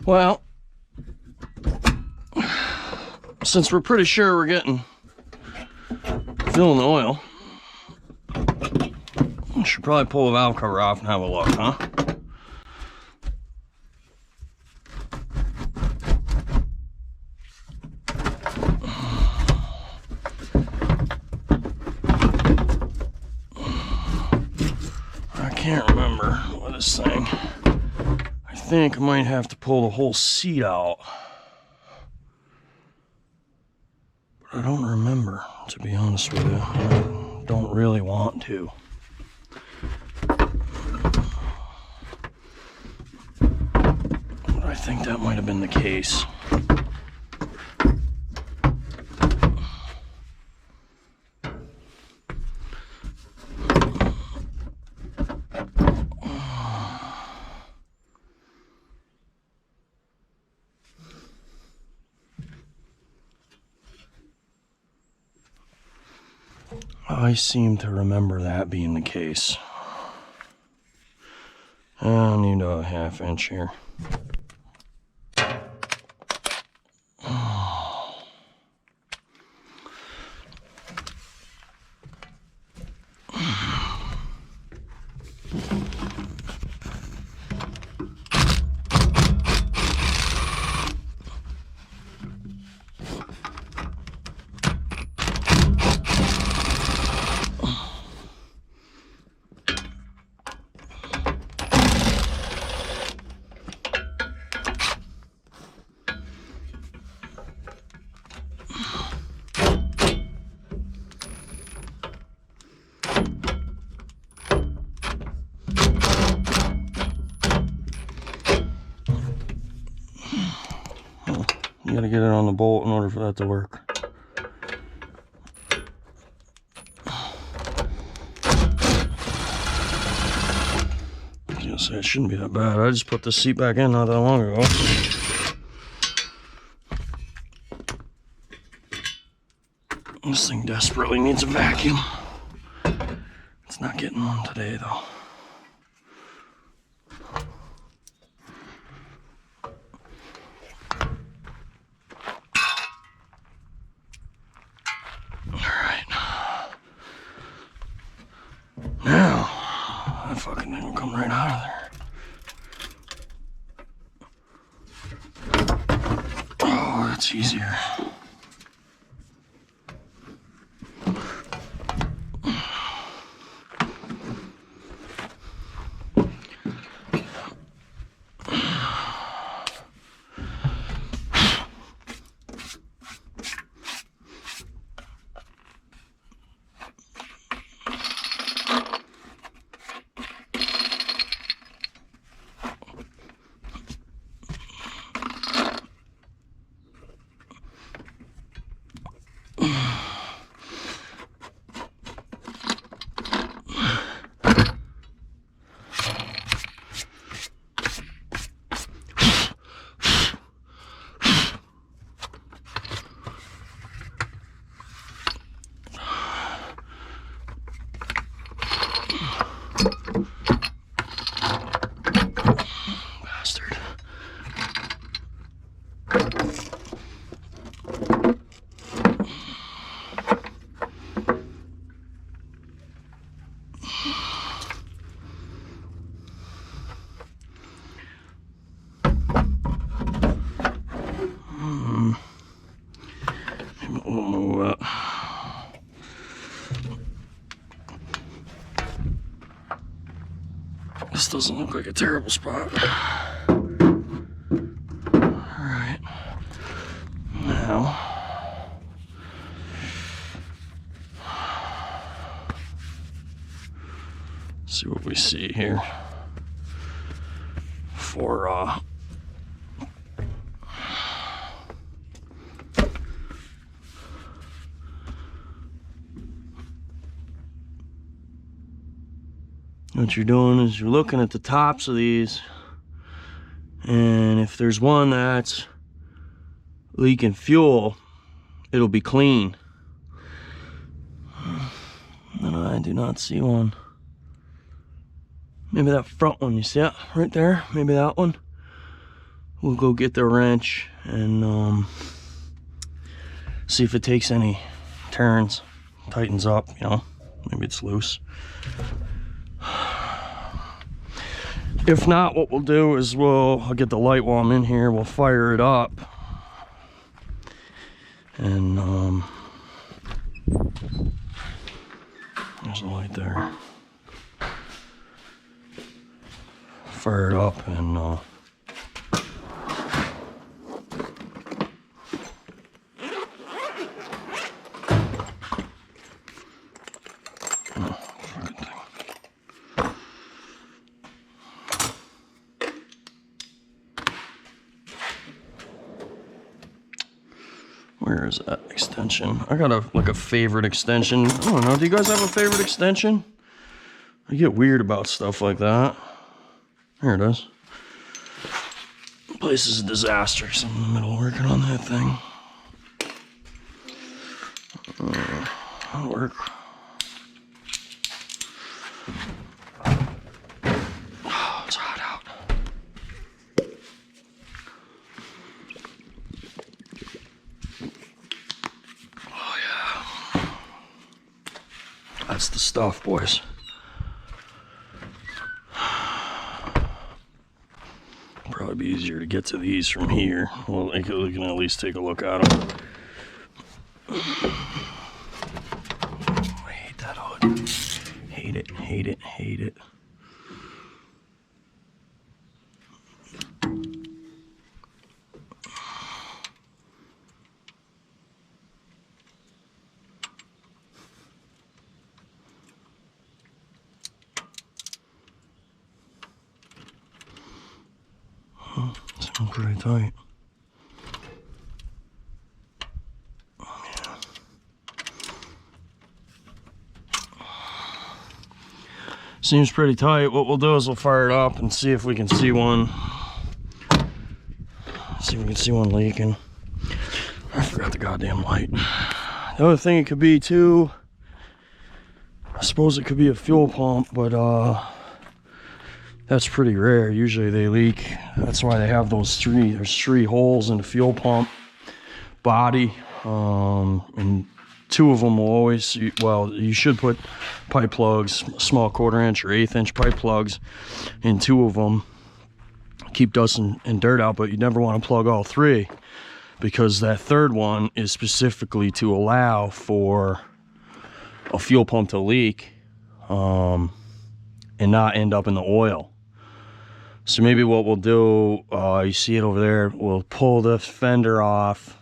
Well, since we're pretty sure we're getting filling the oil, we should probably pull the valve cover off and have a look, huh? I can't remember what this thing. I think I might have to pull the whole seat out. But I don't remember, to be honest with you. I don't really want to. But I think that might have been the case. I seem to remember that being the case. I need a 1/2 inch here. You gotta get it on the bolt in order for that to work. I was gonna say it shouldn't be that bad. I just put the seat back in not that long ago. This thing desperately needs a vacuum. It's not getting one today though. Now, that fucking thing will come right out of there. Oh, that's easier. Bastard. Maybe we'll move up. This doesn't look like a terrible spot. Alright. Now. See what we see here. For what you're doing is you're looking at the tops of these, and if there's one that's leaking fuel, it'll be clean. And I do not see one. Maybe that front one, you see it right there? Maybe that one we'll go get the wrench and see if it takes any turns, tightens up, you know, maybe it's loose. If not, what we'll do is I'll get the light while I'm in here, we'll fire it up, and there's a light there. Fire it up and where is that extension? I got a favorite extension. I don't know, do you guys have a favorite extension? I get weird about stuff like that. There it is. The place is a disaster, so I'm in the middle of working on that thing. That'll work. Oh, it's hot out. Oh yeah. That's the stuff, boys. Probably be easier to get to these from here. Well, we can at least take a look at them. I hate that hood. Hate it, hate it, hate it. Sounds pretty tight. Oh, yeah. Seems pretty tight. What we'll do is we'll fire it up and see if we can see one. See if we can see one leaking. I forgot the goddamn light. The other thing it could be too, I suppose it could be a fuel pump, but that's pretty rare. Usually they leak. That's why they have there's three holes in the fuel pump body, and two of them will always, well, you should put pipe plugs, small 1/4 inch or 1/8 inch pipe plugs in two of them. Keep dust and dirt out, but you never want to plug all three, because that third one is specifically to allow for a fuel pump to leak and not end up in the oil. So maybe what we'll do, you see it over there, we'll pull the fender off,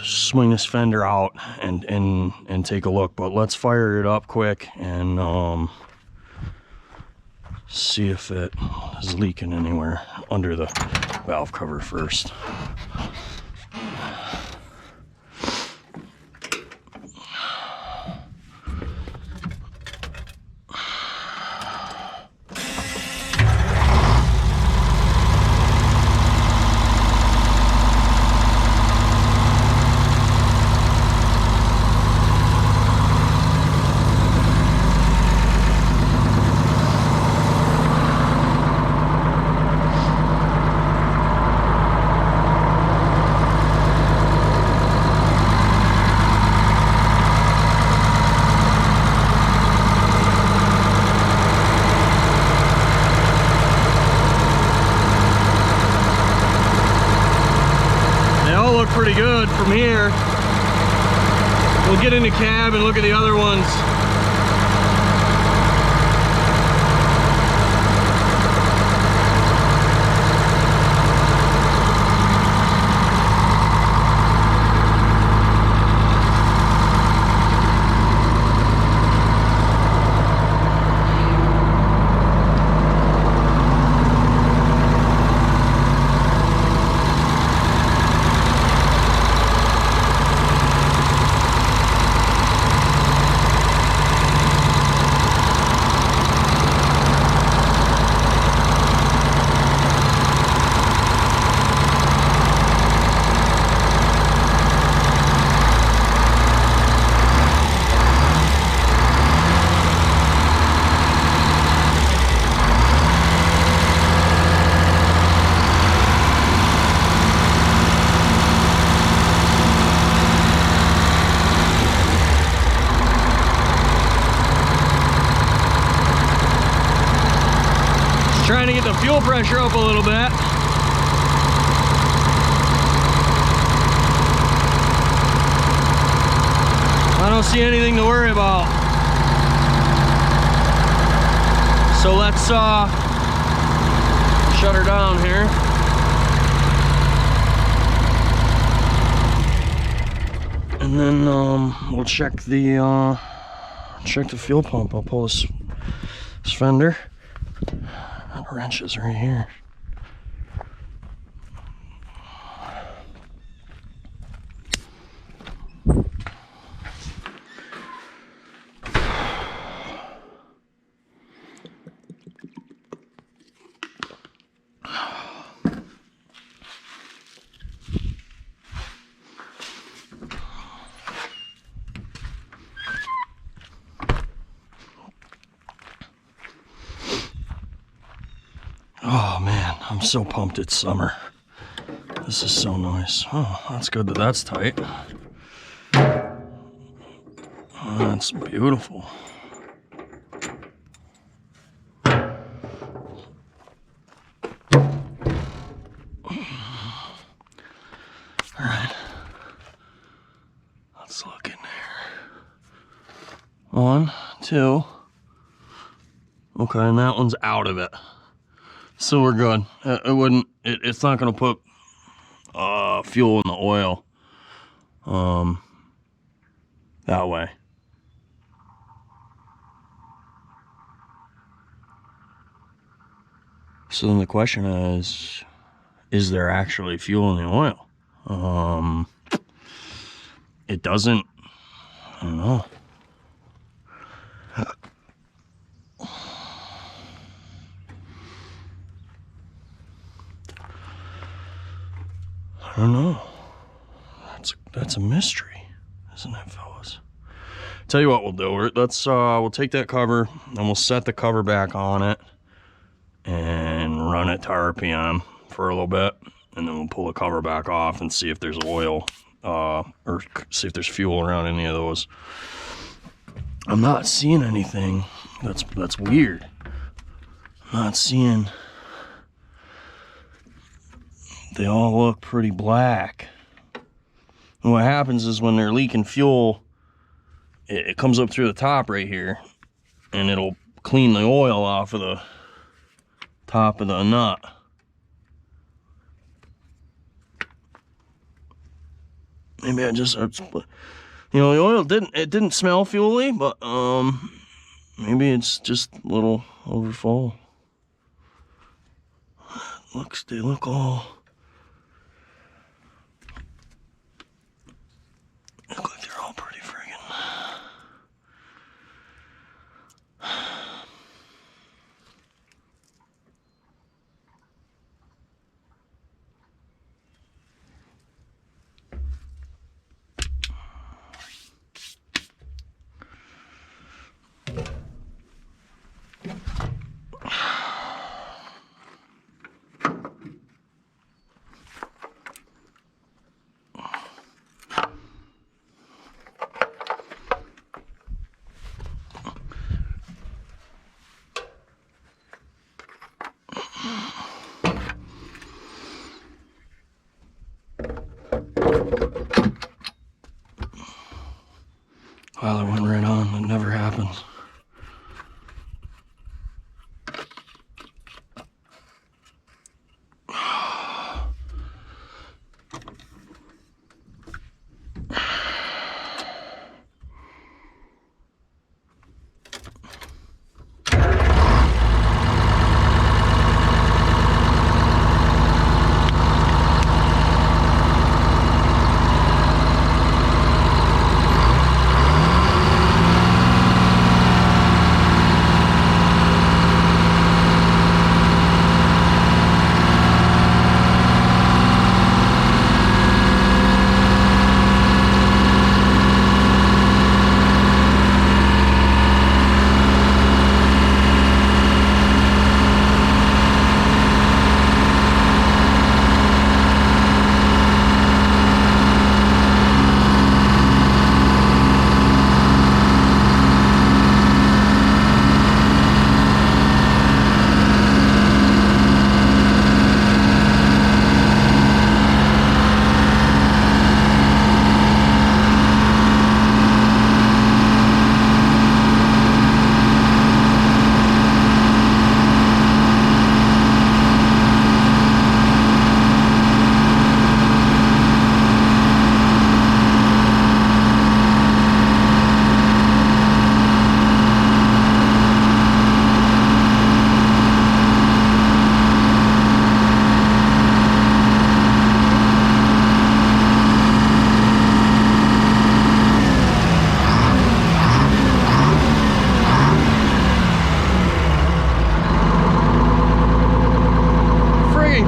swing this fender out and take a look. But let's fire it up quick and see if it is leaking anywhere under the valve cover first. Pretty good from here. We'll get in the cab and look at the other ones. fuel pressure up a little bit. I don't see anything to worry about. So let's shut her down here. And then we'll check the fuel pump. I'll pull this fender. That wrench is right here. Oh man, I'm so pumped it's summer. This is so nice. Oh, that's good that that's tight. Oh, that's beautiful. Alright. Let's look in there. 1, 2. Okay, and that one's out of it. So we're good. It's not gonna put fuel in the oil that way. So then the question is there actually fuel in the oil? It doesn't, I don't know. I don't know. That's a mystery, isn't it, fellas? Tell you what we'll do. We'll take that cover and we'll set the cover back on it and run it to RPM for a little bit, and then we'll pull the cover back off and see if there's oil or see if there's fuel around any of those. I'm not seeing anything that's weird. I'm not seeing. They all look pretty black. And what happens is when they're leaking fuel, it comes up through the top right here, and it'll clean the oil off of the top of the nut. Maybe the oil didn't smell fuely, but maybe it's just a little overfull. They look all. Look like they're all pretty friggin'. Wow, that went right on. That never happens.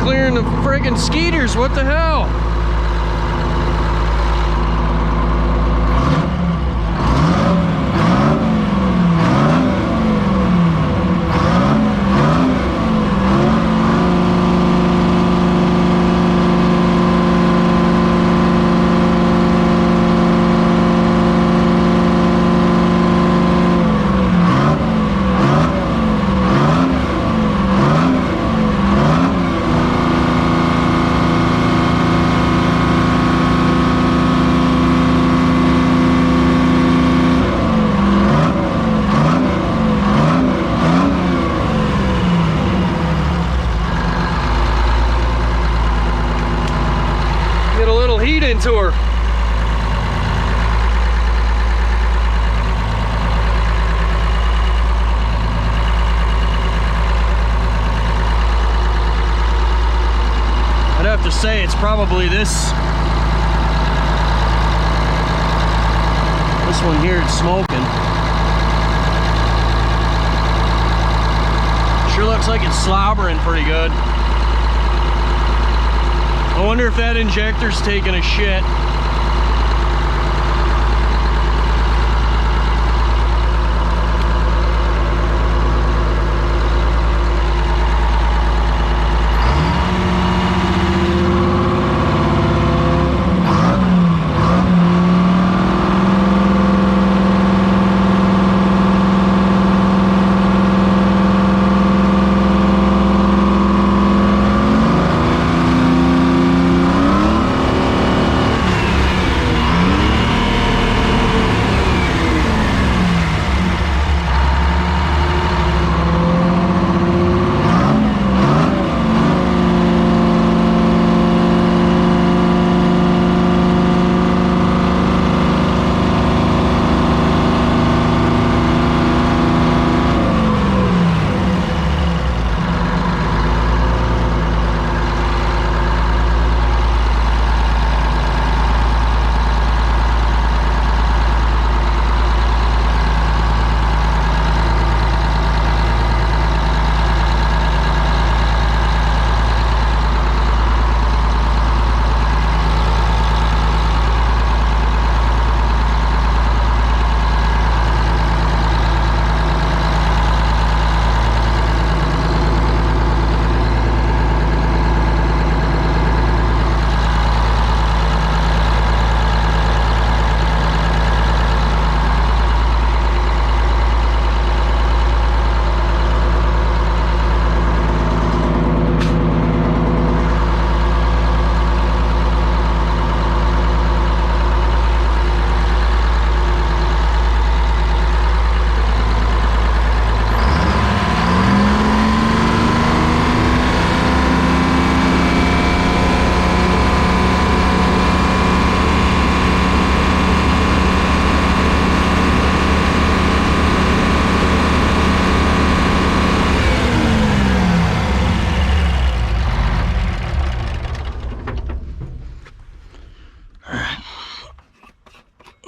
clearing the friggin' skeeters. What the hell? Into her. I'd have to say it's probably this one here. It's smoking. Sure looks like it's slobbering pretty good. I wonder if that injector's taking a shit.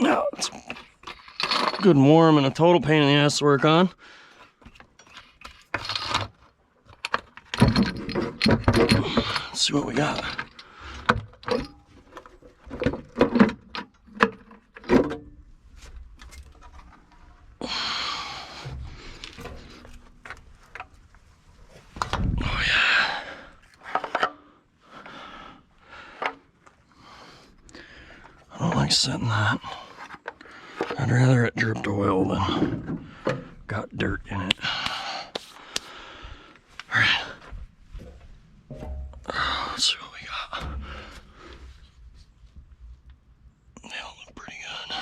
Now it's good and warm and a total pain in the ass to work on. Let's see what we got. Oh yeah. I don't like setting that. I'd rather it dripped oil than got dirt in it. Alright. Let's see what we got. They all look pretty good.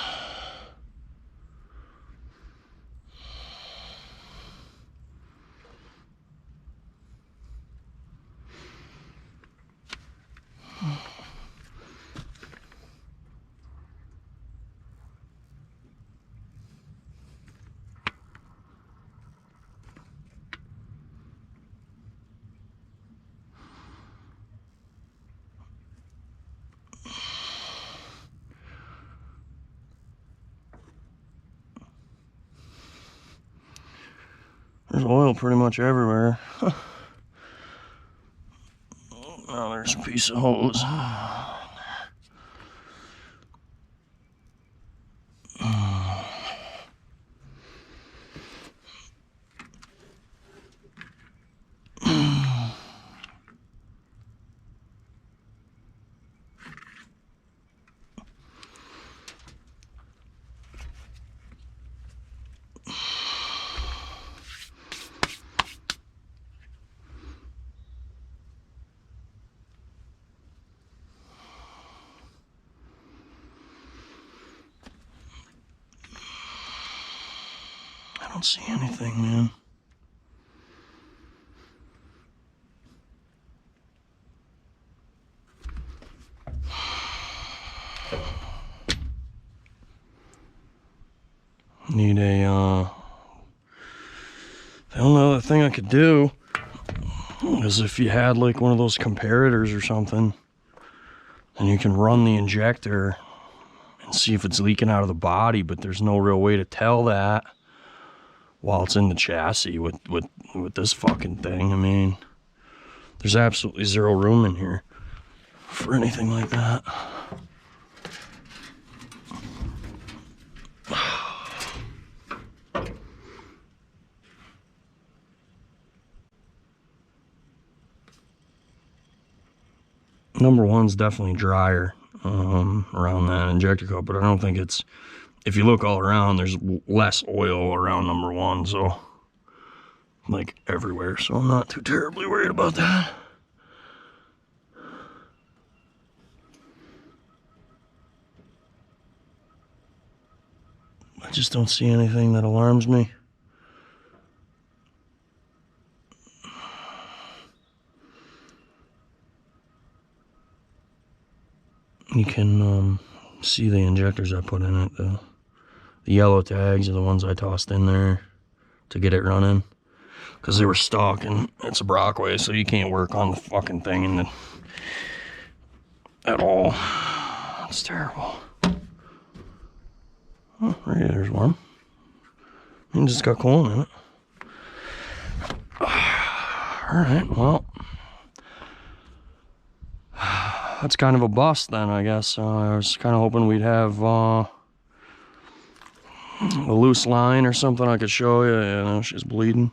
There's oil pretty much everywhere. Oh, there's a piece of hose. I don't see anything, man. Need a, the only other thing I could do is if you had like one of those comparators or something, and you can run the injector and see if it's leaking out of the body, but there's no real way to tell that while it's in the chassis with this fucking thing. I mean, there's absolutely zero room in here for anything like that. Number one's definitely drier around that injector cup, but I don't think it's, if you look all around, there's less oil around number one, so like everywhere, so I'm not too terribly worried about that. I just don't see anything that alarms me. You can see the injectors I put in it. The yellow tags are the ones I tossed in there to get it running, because they were stuck, and it's a Brockway, so you can't work on the fucking thing at all. It's terrible. Oh, radiator's warm. It just got cold in it. Alright, well, that's kind of a bust then, I guess. I was kind of hoping we'd have a loose line or something I could show you. You know, she's bleeding.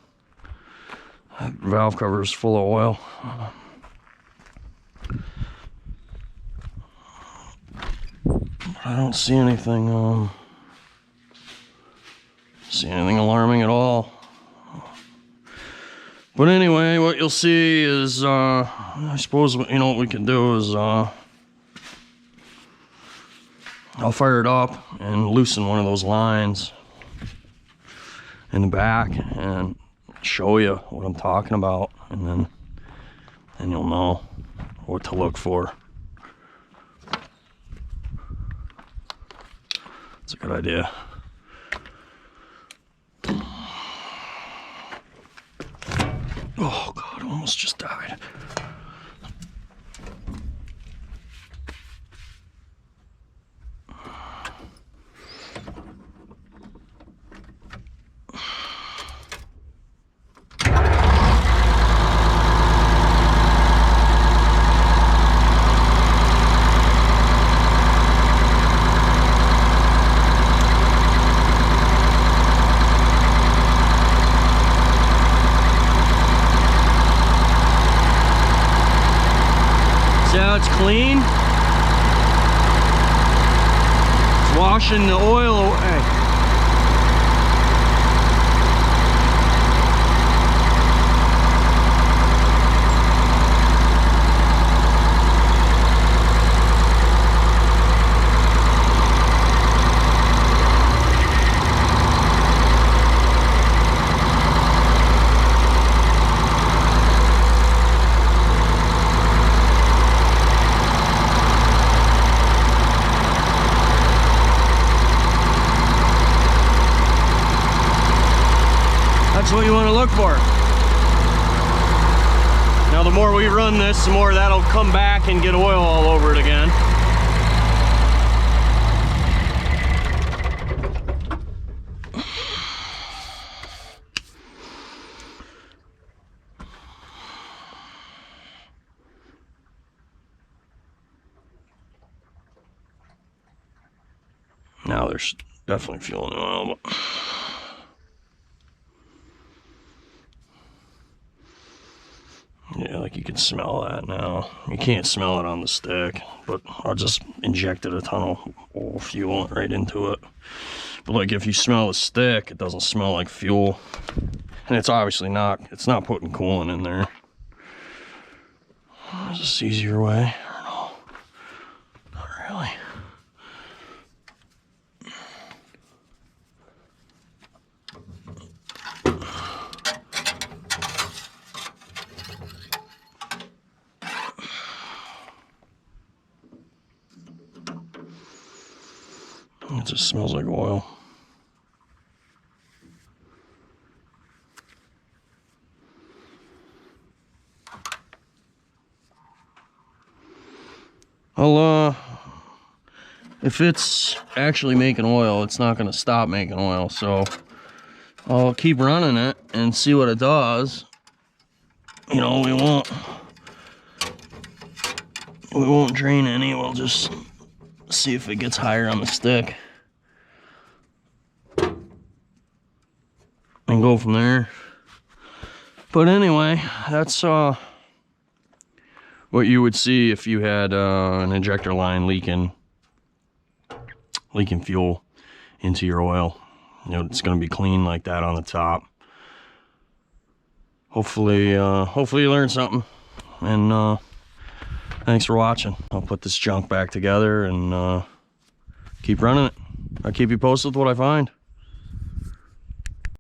That valve cover is full of oil. I don't see anything alarming at all. But anyway, what you'll see is, I suppose, you know, what we can do is, I'll fire it up and loosen one of those lines in the back and show you what I'm talking about, and then you'll know what to look for. It's a good idea. Oh God, almost just died. See how it's clean? It's washing the oil away. That's what you want to look for. Now the more we run this, the more that'll come back and get oil all over it again. Now there's definitely fuel in the oil, but yeah, like you can smell that now. You can't smell it on the stick, but I just injected a ton of oil fuel right into it. But like if you smell the stick, it doesn't smell like fuel. And it's obviously not, it's not putting coolant in there. There's this easier way. No, not really. It just smells like oil. If it's actually making oil, it's not going to stop making oil, so I'll keep running it and see what it does. You know, we won't drain any, we'll just see if it gets higher on the stick and go from there. But anyway, that's what you would see if you had an injector line leaking fuel into your oil. You know, it's going to be clean like that on the top. Hopefully you learned something, and thanks for watching. I'll put this junk back together and keep running it. I'll keep you posted with what I find.